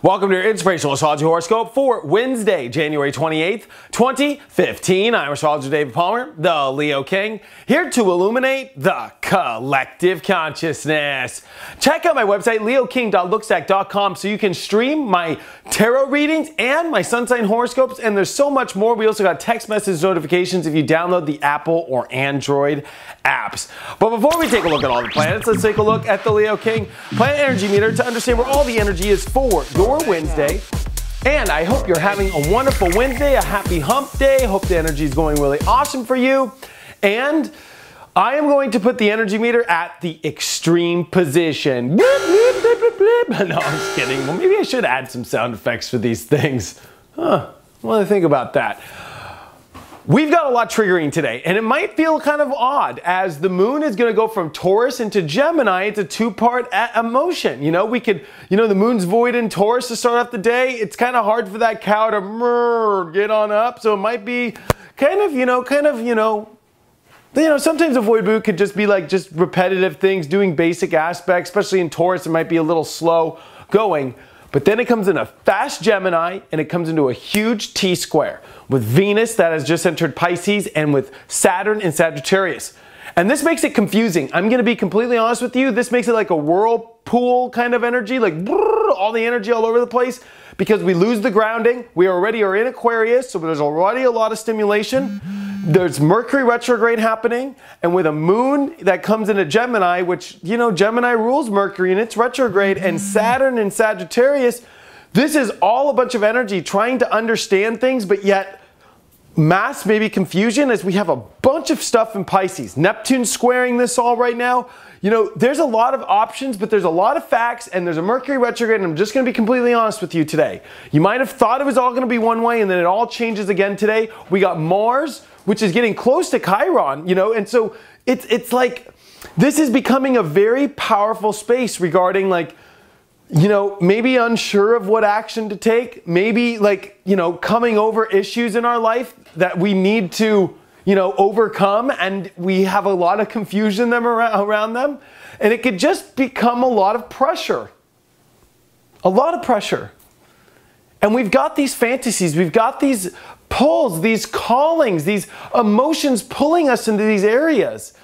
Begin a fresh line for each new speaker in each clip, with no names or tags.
Welcome to your Inspirational Astrology Horoscope for Wednesday, January 28th, 2015. I'm Astrologer David Palmer, the Leo King, here to illuminate the collective consciousness. Check out my website, leoking.lookstack.com, so you can stream my tarot readings and my sun sign horoscopes, and there's so much more. We also got text message notifications if you download the Apple or Android apps. But before we take a look at all the planets, let's take a look at the Leo King Planet Energy Meter to understand where all the energy is for your Wednesday. And I hope you're having a wonderful Wednesday, a happy hump day. Hope the energy is going really awesome for you. And I am going to put the energy meter at the extreme position. No, I'm just kidding. Well, maybe I should add some sound effects for these things. What do I think about that? We've got a lot triggering today, and it might feel kind of odd as the moon is going to go from Taurus into Gemini. It's a two-part emotion. You know, the moon's void in Taurus to start off the day. It's kind of hard for that cow to get on up, so it might be sometimes a void moon could just be like just repetitive things, doing basic aspects, especially in Taurus. It might be a little slow going. But then it comes in a fast Gemini, and it comes into a huge T-square with Venus that has just entered Pisces and with Saturn in Sagittarius. And this makes it confusing. I'm going to be completely honest with you. This makes it like a whirlpool kind of energy, like all the energy all over the place, because we lose the grounding. We already are in Aquarius, so there's already a lot of stimulation. There's Mercury retrograde happening, and with a moon that comes into Gemini, which, you know, Gemini rules Mercury and it's retrograde, and Saturn in Sagittarius, this is all a bunch of energy trying to understand things, but yet mass maybe confusion as we have a bunch of stuff in Pisces. Neptune squaring this all right now. You know, there's a lot of options, but there's a lot of facts, and there's a Mercury retrograde, and I'm just going to be completely honest with you today. You might have thought it was all going to be one way, and then it all changes again today. We got Mars, which is getting close to Chiron, you know, and so it's like this is becoming a very powerful space regarding, like, you know, maybe unsure of what action to take, maybe like, you know, coming over issues in our life that we need to, you know, overcome, and we have a lot of confusion around them, and it could just become a lot of pressure. A lot of pressure. And we've got these fantasies, we've got these pulls, these callings, these emotions pulling us into these areas.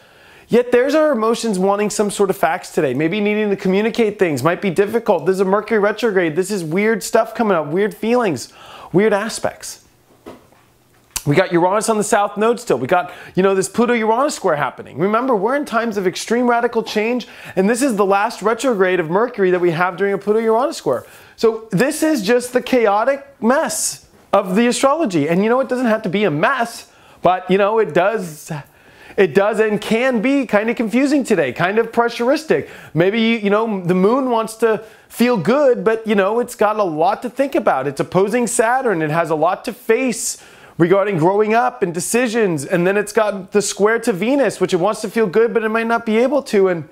Yet there's our emotions wanting some sort of facts today. Maybe needing to communicate things might be difficult. This is a Mercury retrograde. This is weird stuff coming up, weird feelings, weird aspects. We got Uranus on the south node still. We got, you know, this Pluto-Uranus square happening. Remember, we're in times of extreme radical change, and this is the last retrograde of Mercury that we have during a Pluto-Uranus square. So this is just the chaotic mess of the astrology. And you know, it doesn't have to be a mess, but you know, it does and can be kind of confusing today, kind of pressuristic. Maybe, you know, the moon wants to feel good, but you know, it's got a lot to think about. It's opposing Saturn. It has a lot to face regarding growing up and decisions. And then it's got the square to Venus, which it wants to feel good, but it might not be able to. And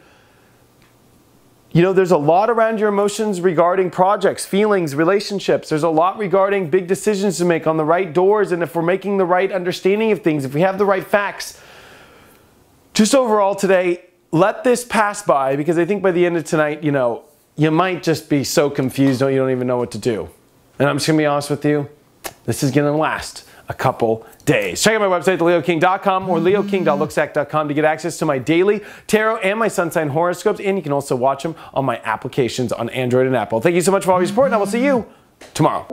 you know, there's a lot around your emotions regarding projects, feelings, relationships. There's a lot regarding big decisions to make on the right doors, and if we're making the right understanding of things, if we have the right facts. Just overall today, let this pass by, because I think by the end of tonight, you know, you might just be so confused you don't even know what to do. And I'm just going to be honest with you, this is going to last a couple days. Check out my website, theleoking.com or leoking.lookstack.com to get access to my daily tarot and my sun sign horoscopes, and you can also watch them on my applications on Android and Apple. Thank you so much for all your support, and I will see you tomorrow.